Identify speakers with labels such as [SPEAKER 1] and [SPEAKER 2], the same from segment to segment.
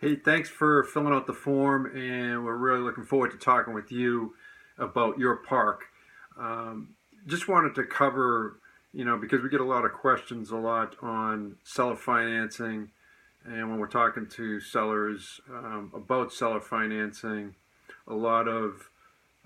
[SPEAKER 1] Hey, thanks for filling out the form, and we're really looking forward to talking with you about your park. Um, just wanted to cover, because we get a lot of questions a lot on seller financing, and when we're talking to sellers about seller financing, a lot of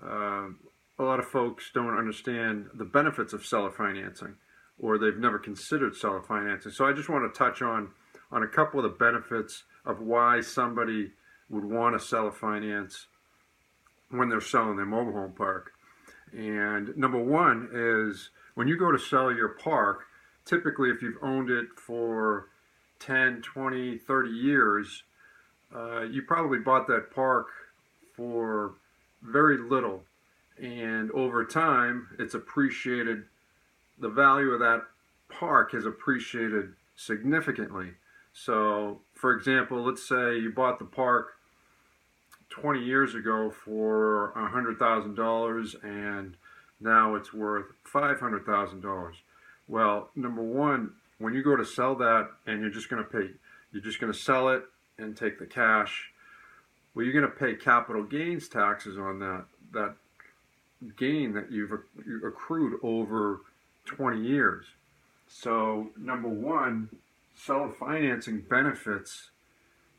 [SPEAKER 1] a lot of folks don't understand the benefits of seller financing, or they've never considered seller financing. So I just want to touch on a couple of the benefits of why somebody would want to seller finance when they're selling their mobile home park. And number one is when you go to sell your park, typically if you've owned it for 10, 20, 30 years, you probably bought that park for very little. And over time, it's appreciated, the value of that park has appreciated significantly. So, for example, let's say you bought the park 20 years ago for $100,000 and now it's worth $500,000. Well, number one, when you go to sell that and you're just going to sell it and take the cash. Well, you're going to pay capital gains taxes on that gain that you've accrued over 20 years. So, number one, seller financing benefits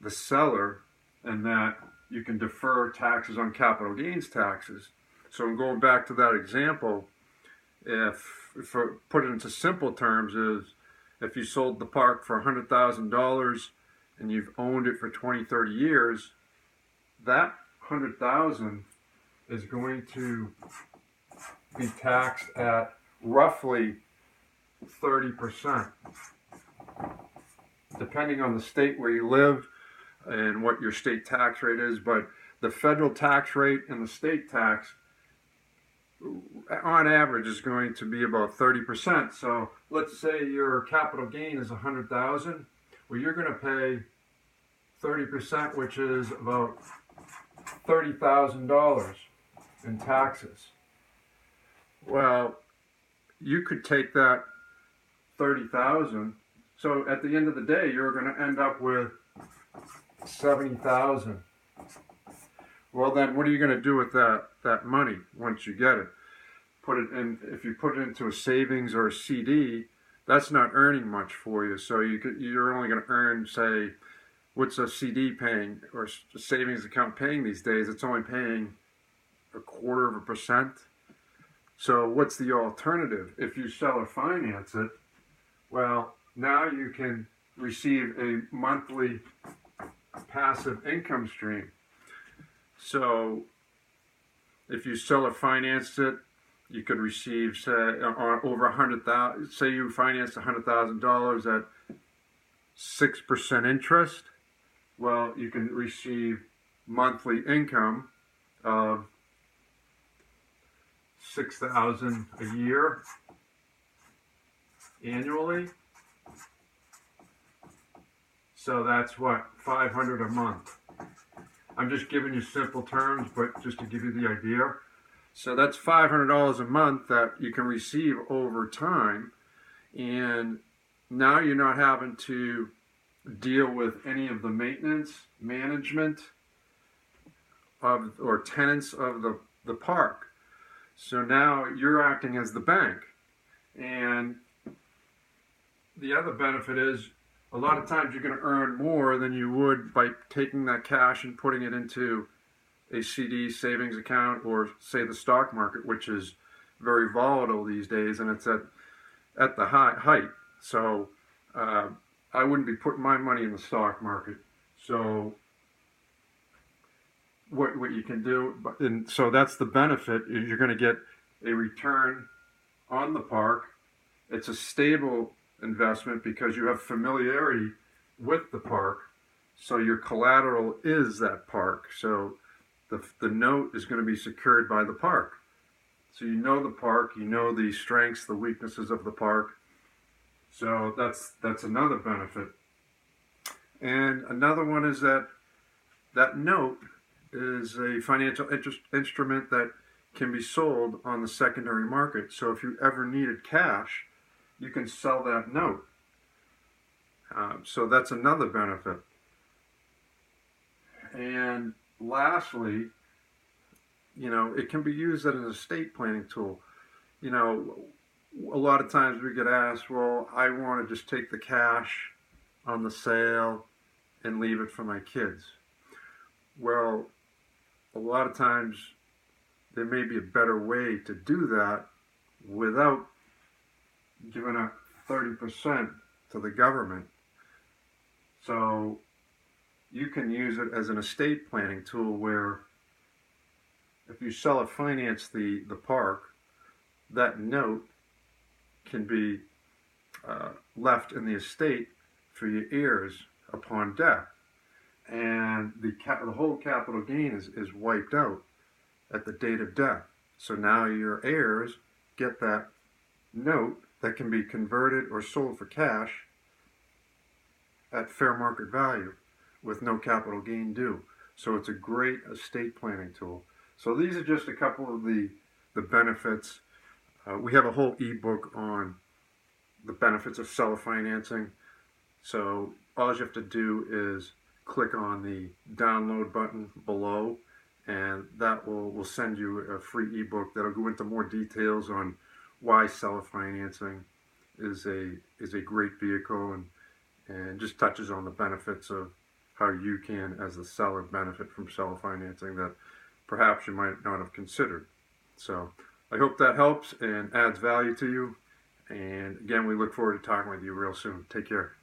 [SPEAKER 1] the seller in that you can defer taxes on capital gains taxes. So, going back to that example, if I put it into simple terms, is if you sold the park for $100,000 and you've owned it for 20, 30 years, that $100,000 is going to be taxed at roughly 30%, depending on the state where you live and what your state tax rate is. But the federal tax rate and the state tax, on average, is going to be about 30%. So let's say your capital gain is $100,000. Well, you're going to pay 30%, which is about $30,000 in taxes. Well, you could take that 30,000. So at the end of the day, you're going to end up with 70,000. Well, then what are you going to do with that money once you get it? Put it in. If you put it into a savings or a CD, that's not earning much for you. So you're only going to earn, say, what's a CD paying or a savings account paying these days? It's only paying 0.25%. So what's the alternative? If you sell or finance it, well, now you can receive a monthly passive income stream. So if you sell or finance it, you could receive, say, over 100,000. Say you financed $100,000 at 6% interest. Well, you can receive monthly income of $6,000 a year annually. So that's what, $500 a month. I'm just giving you simple terms, but just to give you the idea. So that's $500 a month that you can receive over time, and now you're not having to deal with any of the maintenance, management of or tenants of the park. So now you're acting as the bank. And the other benefit is a lot of times you're going to earn more than you would by taking that cash and putting it into a CD savings account or, say, the stock market, which is very volatile these days, and it's at the height. So I wouldn't be putting my money in the stock market. So what you can do, and so that's the benefit, is you're going to get a return on the park. It's a stable investment because you have familiarity with the park. So your collateral is that park. So the note is going to be secured by the park. So you know the park, you know the strengths, the weaknesses of the park. So that's another benefit. And another one is that note is a financial instrument that can be sold on the secondary market. So if you ever needed cash, you can sell that note. So that's another benefit. And lastly, it can be used as an estate planning tool. You know, a lot of times we get asked, well, I want to just take the cash on the sale and leave it for my kids. Well, a lot of times there may be a better way to do that without giving up 30% to the government. So you can use it as an estate planning tool where if you sell or finance the park, that note can be left in the estate for your heirs upon death. And the whole capital gain is wiped out at the date of death. So now your heirs get that note that can be converted or sold for cash at fair market value with no capital gain due. So it's a great estate planning tool. So these are just a couple of the benefits. We have a whole ebook on the benefits of seller financing. So all you have to do is click on the download button below, and that will send you a free ebook that'll go into more details on why seller financing is a great vehicle, and just touches on the benefits of how you can, as the seller, benefit from seller financing that perhaps you might not have considered. So I hope that helps and adds value to you. And again, we look forward to talking with you real soon. Take care.